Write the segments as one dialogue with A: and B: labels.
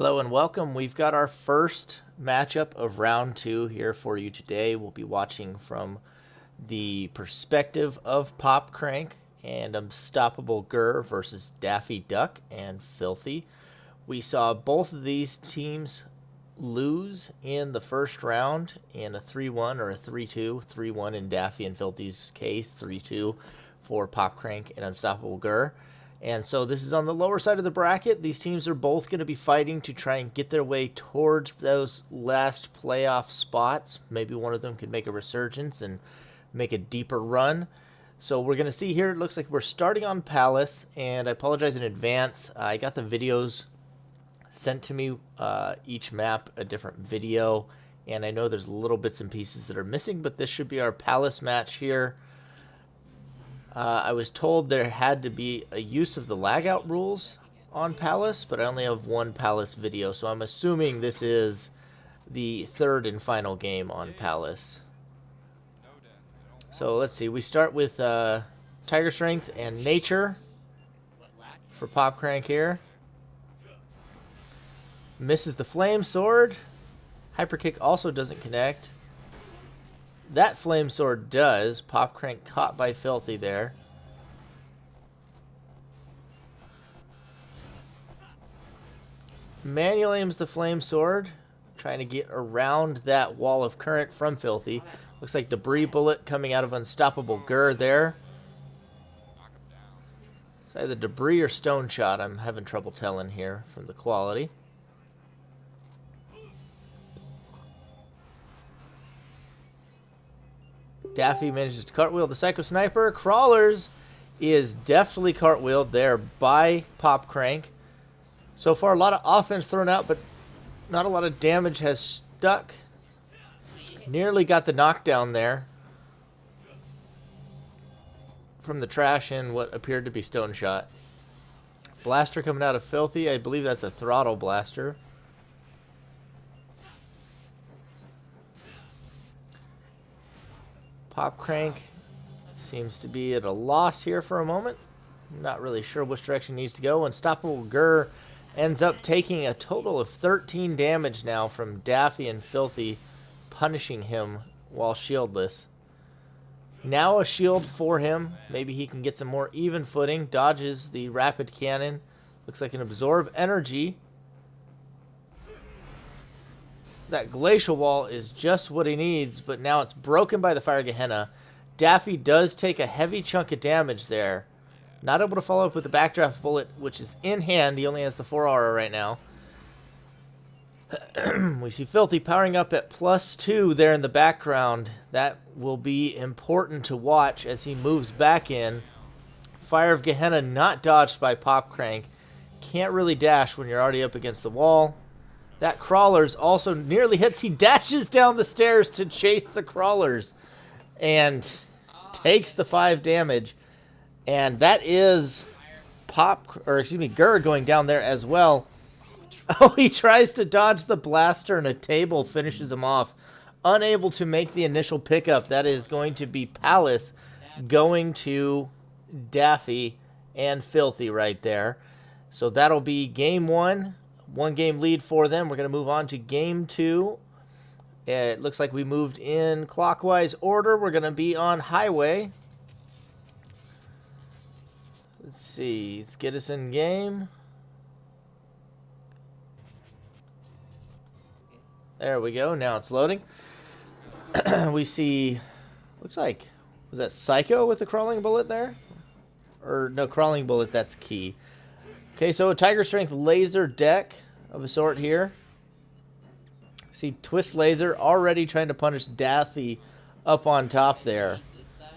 A: Hello and welcome. We've got our first matchup of round 2 here for you today. We'll be watching from the perspective of PopCrank and Unstoppable Gurr versus Daffy Duck and Filthy. We saw both of these teams lose in the first round in a 3-1 or a 3-2. 3-1 in Daffy and Filthy's case, 3-2 for PopCrank and Unstoppable Gurr. And so this is on the lower side of the bracket. These teams are both going to be fighting to try and get their way towards those last playoff spots. Maybe one of them could make a resurgence and make a deeper run. So we're going to see here, it looks like we're starting on Palace, and I apologize in advance. I got the videos sent to me, each map a different video, and I know there's little bits and pieces that are missing, but this should be our Palace match here. I was told there had to be a use of the lag out rules on Palace, but I only have one Palace video, so I'm assuming this is the third and final game on Palace. So let's see, we start with Tiger Strength and Nature for PopCrank here. Misses the Flame Sword. Hyper Kick also doesn't connect. That Flame Sword does. PopCrank caught by Filthy there. Manual aims the Flame Sword, trying to get around that wall of current from Filthy. Looks like Debris Bullet coming out of Unstoppable Gurr there. It's either Debris or Stone Shot. I'm having trouble telling here from the quality. Daffy manages to cartwheel the Psycho Sniper. Crawlers is deftly cartwheeled there by PopCrank. So far, a lot of offense thrown out, but not a lot of damage has stuck. Nearly got the knockdown there from the trash in what appeared to be Stone Shot. Blaster coming out of Filthy. I believe that's a throttle blaster. PopCrank seems to be at a loss here for a moment. Not really sure which direction he needs to go. Unstoppable Gurr ends up taking a total of 13 damage now from Daffy and Filthy, punishing him while shieldless. Now a shield for him. Maybe he can get some more even footing. Dodges the rapid cannon. Looks like an absorb energy. That glacial wall is just what he needs, but now it's broken by the Fire Gehenna. Daffy does take a heavy chunk of damage there. Not able to follow up with the Backdraft Bullet, which is in hand. He only has the 4 aura right now. We see Filthy powering up at +2 there in the background. That will be important to watch as he moves back in. Fire of Gehenna not dodged by PopCrank. Can't really dash when you're already up against the wall. That Crawlers also nearly hits. He dashes down the stairs to chase the Crawlers and takes the 5 damage. And that is Gurr going down there as well. Oh, he tries to dodge the blaster and a table finishes him off. Unable to make the initial pickup. That is going to be Palace going to Daffy and Filthy right there. So that'll be game 1. 1 game lead for them. We're going to move on to game 2. It looks like we moved in clockwise order. We're going to be on Highway. Let's see. Let's get us in game. There we go. Now it's loading. We see, looks like, was that Psycho with the crawling bullet there? Or no, crawling bullet, that's key. Okay, so a Tiger Strength laser deck of a sort here. See Twist Laser already trying to punish Daffy up on top there.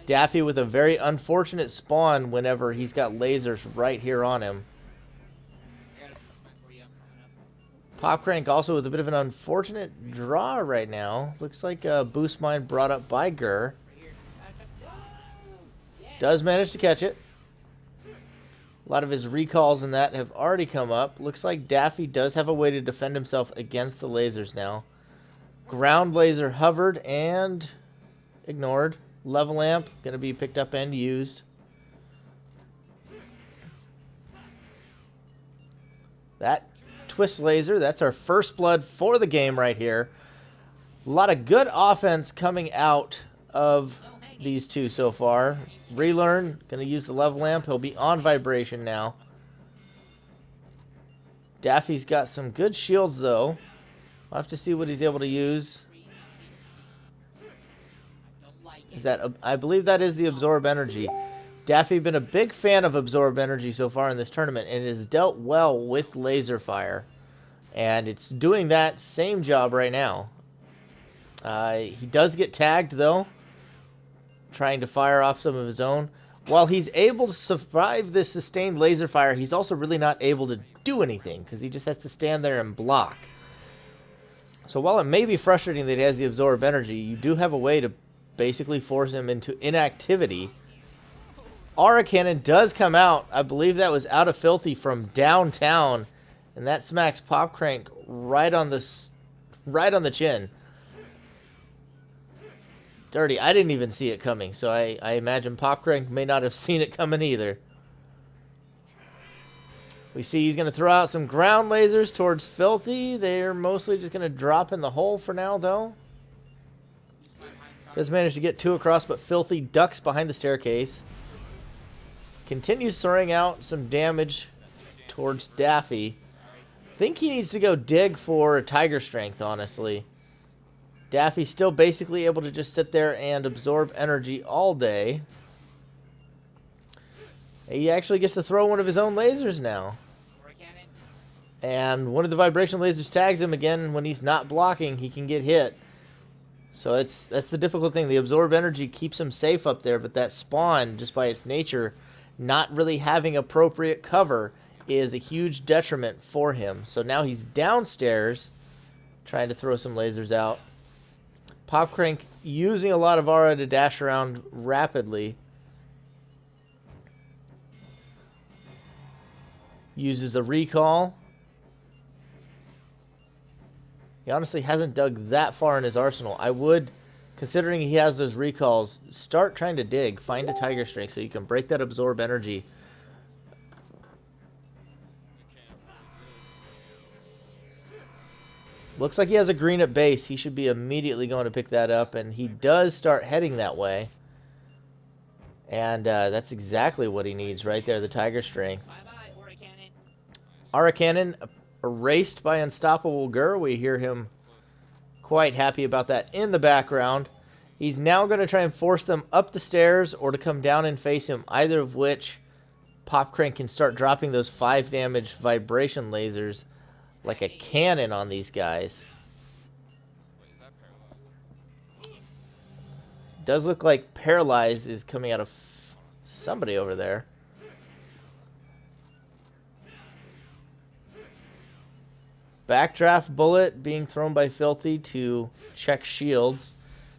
A: Daffy with a very unfortunate spawn whenever he's got lasers right here on him. PopCrank also with a bit of an unfortunate draw right now. Looks like a boost mine brought up by Gurr. Does manage to catch it. A lot of his recalls in that have already come up. Looks like Daffy does have a way to defend himself against the lasers now. Ground laser hovered and ignored. Level amp going to be picked up and used. That Twist Laser. That's our first blood for the game right here. A lot of good offense coming out of these two so far. Relearn, going to use the level lamp. He'll be on vibration now. Daffy's got some good shields, though. We'll have to see what he's able to use. Is that? I believe that is the Absorb Energy. Daffy been a big fan of Absorb Energy so far in this tournament, and it has dealt well with Laser Fire. And it's doing that same job right now. He does get tagged, though, trying to fire off some of his own. While he's able to survive this sustained laser fire, he's also really not able to do anything because he just has to stand there and block. So while it may be frustrating that he has the Absorb Energy, you do have a way to basically force him into inactivity. Aura Cannon does come out. I believe that was out of Filthy from downtown, and that smacks PopCrank right on the chin. Dirty. I didn't even see it coming, so I imagine PopCrank may not have seen it coming either. We see he's going to throw out some ground lasers towards Filthy. They're mostly just going to drop in the hole for now, though. Does manage to get two across, but Filthy ducks behind the staircase. Continues throwing out some damage towards Daffy. Think he needs to go dig for a Tiger Strength, honestly. Daffy's still basically able to just sit there and absorb energy all day. He actually gets to throw one of his own lasers now. And one of the vibration lasers tags him again. When he's not blocking, he can get hit. So that's the difficult thing. The absorb energy keeps him safe up there, but that spawn, just by its nature, not really having appropriate cover, is a huge detriment for him. So now he's downstairs trying to throw some lasers out. PopCrank using a lot of aura to dash around rapidly. Uses a recall. He honestly hasn't dug that far in his arsenal. I would, considering he has those recalls, start trying to dig. Find a Tiger Strength so you can break that absorb energy. Looks like he has a green at base. He should be immediately going to pick that up, and he does start heading that way. And that's exactly what he needs right there, the Tiger Strength. Aura Cannon erased by Unstoppable Gur. We hear him quite happy about that in the background. He's now going to try and force them up the stairs or to come down and face him, either of which PopCrank can start dropping those 5 damage vibration lasers like a cannon on these guys. Does look like Paralyze is coming out of somebody over there. Backdraft bullet being thrown by Filthy to check shields.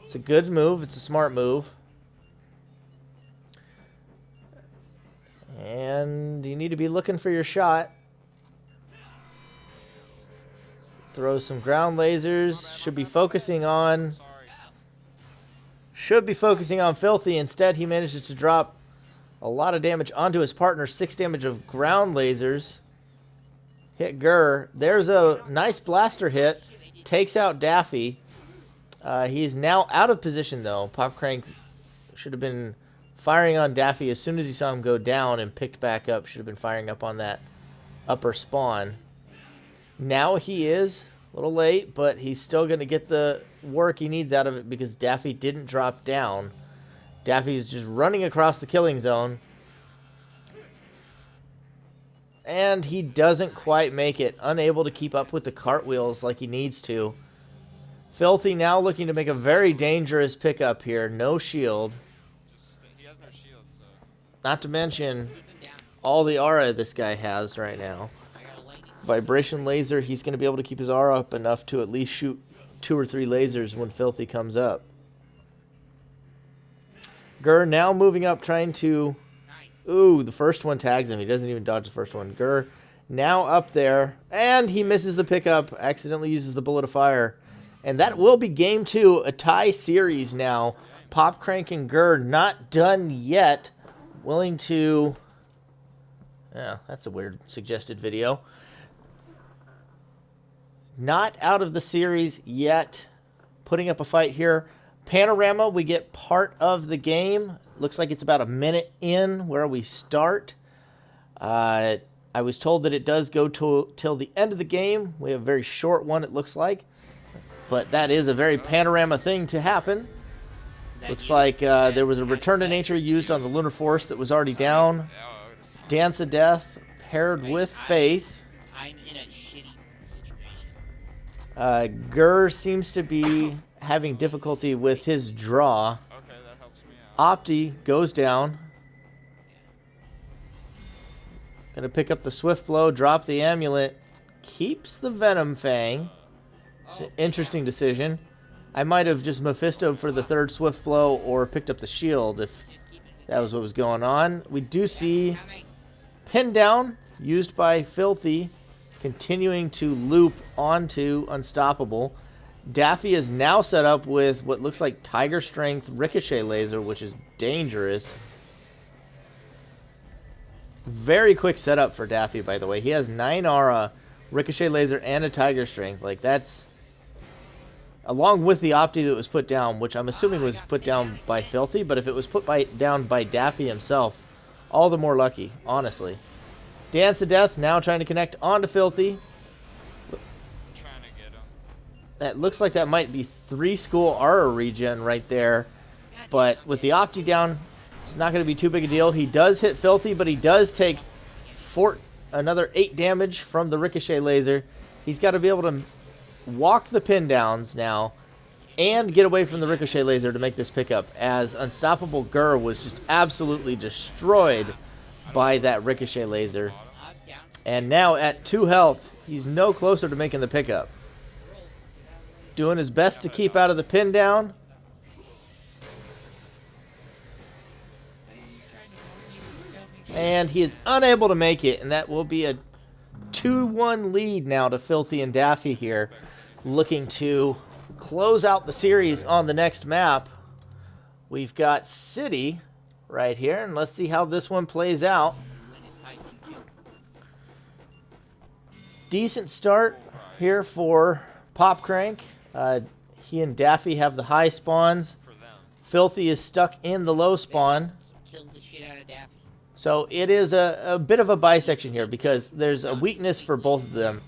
A: It's a good move. It's a smart move. And you need to be looking for your shot. Throws some ground lasers. Should be focusing on Filthy. Instead, he manages to drop a lot of damage onto his partner. 6 damage of ground lasers. Hit Gur. There's a nice blaster hit. Takes out Daffy. He's now out of position, though. PopCrank should have been firing on Daffy as soon as he saw him go down and picked back up. Should have been firing up on that upper spawn. Now he is a little late, but he's still going to get the work he needs out of it because Daffy didn't drop down. Daffy is just running across the killing zone. And he doesn't quite make it. Unable to keep up with the cartwheels like he needs to. Filthy now looking to make a very dangerous pickup here. No shield.
B: He has no shield, so.
A: Not to mention all the aura this guy has right now. Vibration laser, he's going to be able to keep his aura up enough to at least shoot 2 or 3 lasers when Filthy comes up. Gur now moving up, trying to... Ooh, the first one tags him. He doesn't even dodge the first one. Gur now up there, and he misses the pickup, accidentally uses the bullet of fire. And that will be game 2, a tie series now. PopCrank and Gur not done yet. Willing to... Yeah, that's a weird suggested video. Not out of the series yet. Putting up a fight here. Panorama, we get part of the game. Looks like it's about a minute in where we start. I was told that it does go till the end of the game. We have a very short one, it looks like. But that is a very panorama thing to happen. Looks like there was a return to nature used on the Lunar Force that was already down. Dance of Death paired with Faith.
C: I'm in a shitty situation.
A: Gur seems to be having difficulty with his draw.
B: Okay, that helps me out.
A: Opti goes down. Gonna pick up the Swift Blow, drop the Amulet, keeps the Venom Fang. It's an interesting decision. I might have just Mephisto'd for the third Swift Blow or picked up the shield if that was what was going on. We do see Pin Down used by Filthy, continuing to loop onto Unstoppable. Daffy is now set up with what looks like Tiger Strength Ricochet Laser, which is dangerous. Very quick setup for Daffy, by the way. He has 9 aura, Ricochet Laser, and a Tiger Strength. Like, that's... Along with the Opti that was put down, which I'm assuming was put down by Filthy, but if it was put down by Daffy himself, all the more lucky, honestly. Dance of Death now trying to connect onto Filthy.
B: Trying to get him.
A: That looks like that might be 3 school aura regen right there. But with the Opti down, it's not going to be too big a deal. He does hit Filthy, but he does take another 8 damage from the Ricochet Laser. He's got to be able to walk the pin downs now and get away from the Ricochet Laser to make this pickup, as Unstoppable Gur was just absolutely destroyed by that Ricochet Laser. And now at 2 health, he's no closer to making the pickup. Doing his best to keep out of the pin down. And he is unable to make it, and that will be a 2-1 lead now to Filthy and Daffy here, looking to close out the series on the next map. We've got City right here, and let's see how this one plays out. Decent start here for PopCrank. He and Daffy have the high spawns. Filthy is stuck in the low spawn.
C: Killed the shit out of Daffy.
A: So it is a bit of a bisection here because there's a weakness for both of them.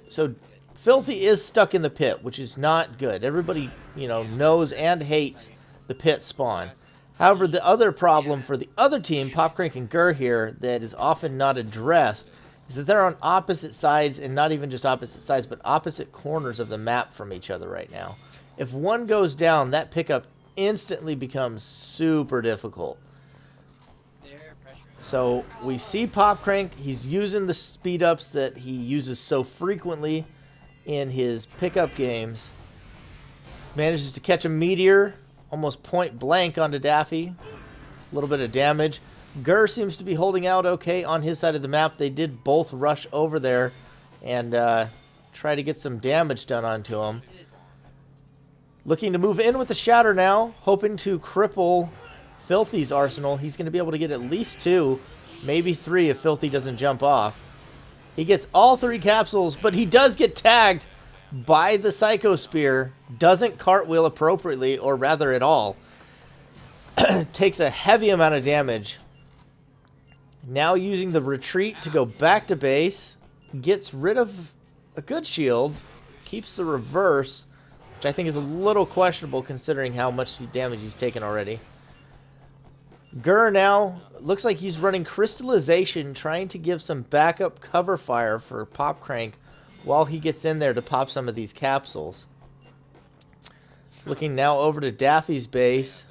A: So Filthy is stuck in the pit, which is not good. Everybody, knows and hates the pit spawn. However, the other problem for the other team, PopCrank and Gur here, that is often not addressed, is that they're on opposite sides, and not even just opposite sides, but opposite corners of the map from each other right now. If one goes down, that pickup instantly becomes super difficult. So we see PopCrank. He's using the speed ups that he uses so frequently in his pickup games. Manages to catch a meteor almost point blank onto Daffy. A little bit of damage. Gur seems to be holding out okay on his side of the map. They did both rush over there and try to get some damage done onto him. Looking to move in with the Shatter now, hoping to cripple Filthy's arsenal. He's going to be able to get at least 2, maybe 3 if Filthy doesn't jump off. He gets all 3 capsules, but he does get tagged by the Psycho Spear. Doesn't cartwheel appropriately, or rather at all. Takes a heavy amount of damage. Now using the retreat to go back to base. Gets rid of a good shield. Keeps the reverse, which I think is a little questionable considering how much damage he's taken already. Gur now looks like he's running Crystallization, trying to give some backup cover fire for PopCrank while he gets in there to pop some of these capsules. Looking now over to Daffy's base.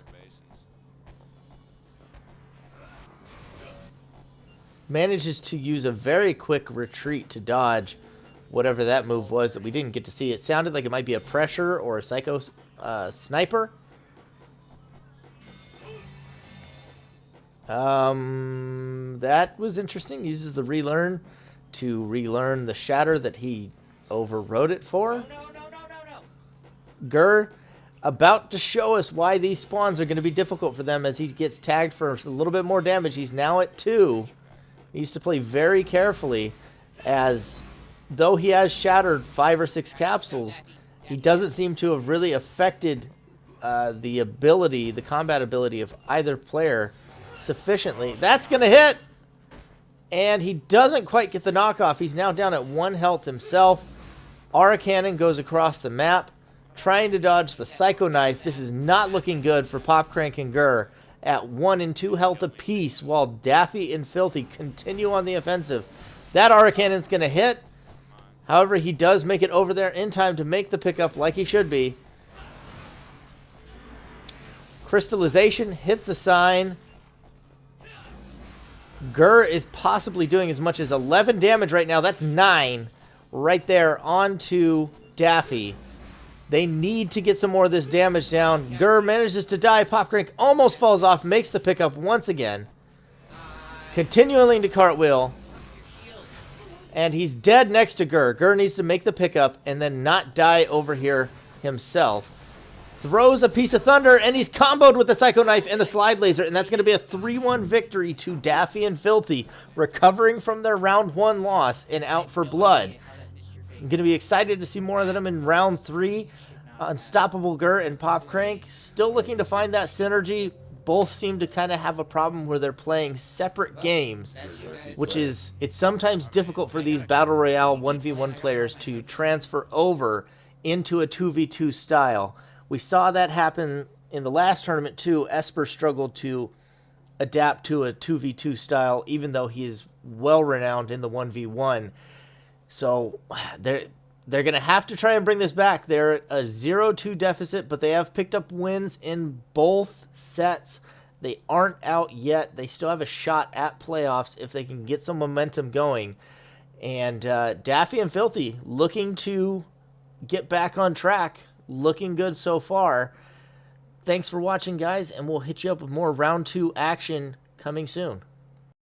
A: Manages to use a very quick retreat to dodge whatever that move was that we didn't get to see. It sounded like it might be a pressure or a Psycho Sniper. That was interesting. Uses the relearn to relearn the Shatter that he overrode it for.
C: No.
A: Gur about to show us why these spawns are going to be difficult for them as he gets tagged for a little bit more damage. He's now at 2. He needs to play very carefully as though he has shattered 5 or 6 capsules, he doesn't seem to have really affected the combat ability of either player sufficiently. That's going to hit! And he doesn't quite get the knockoff. He's now down at 1 health himself. Aura Cannon goes across the map, trying to dodge the Psycho Knife. This is not looking good for PopCrank and Gur at 1 and 2 health apiece, while Daffy and Filthy continue on the offensive. That Aura Cannon's going to hit. However, he does make it over there in time to make the pickup like he should be. Crystallization hits a sign. Gur is possibly doing as much as 11 damage right now. That's 9 right there onto Daffy. They need to get some more of this damage down. Gur manages to die. PopCrank almost falls off, makes the pickup once again. Continuing to cartwheel. And he's dead next to Gur. Gur needs to make the pickup and then not die over here himself. Throws a piece of thunder, and he's comboed with the Psycho Knife and the Slide Laser, and that's going to be a 3-1 victory to Daffy and Filthy, recovering from their round 1 loss and out for blood. I'm going to be excited to see more of them in round 3. Unstoppable Gur and PopCrank still looking to find that synergy. Both seem to kind of have a problem where they're playing separate games, which is, it's sometimes difficult for these Battle Royale 1v1 players to transfer over into a 2v2 style. We saw that happen in the last tournament too. Esper struggled to adapt to a 2v2 style, even though he is well renowned in the 1v1. So they're going to have to try and bring this back. They're a 0-2 deficit, but they have picked up wins in both sets. They aren't out yet. They still have a shot at playoffs if they can get some momentum going. And Daffy and Filthy looking to get back on track. Looking good so far. Thanks for watching, guys, and we'll hit you up with more round 2 action coming soon.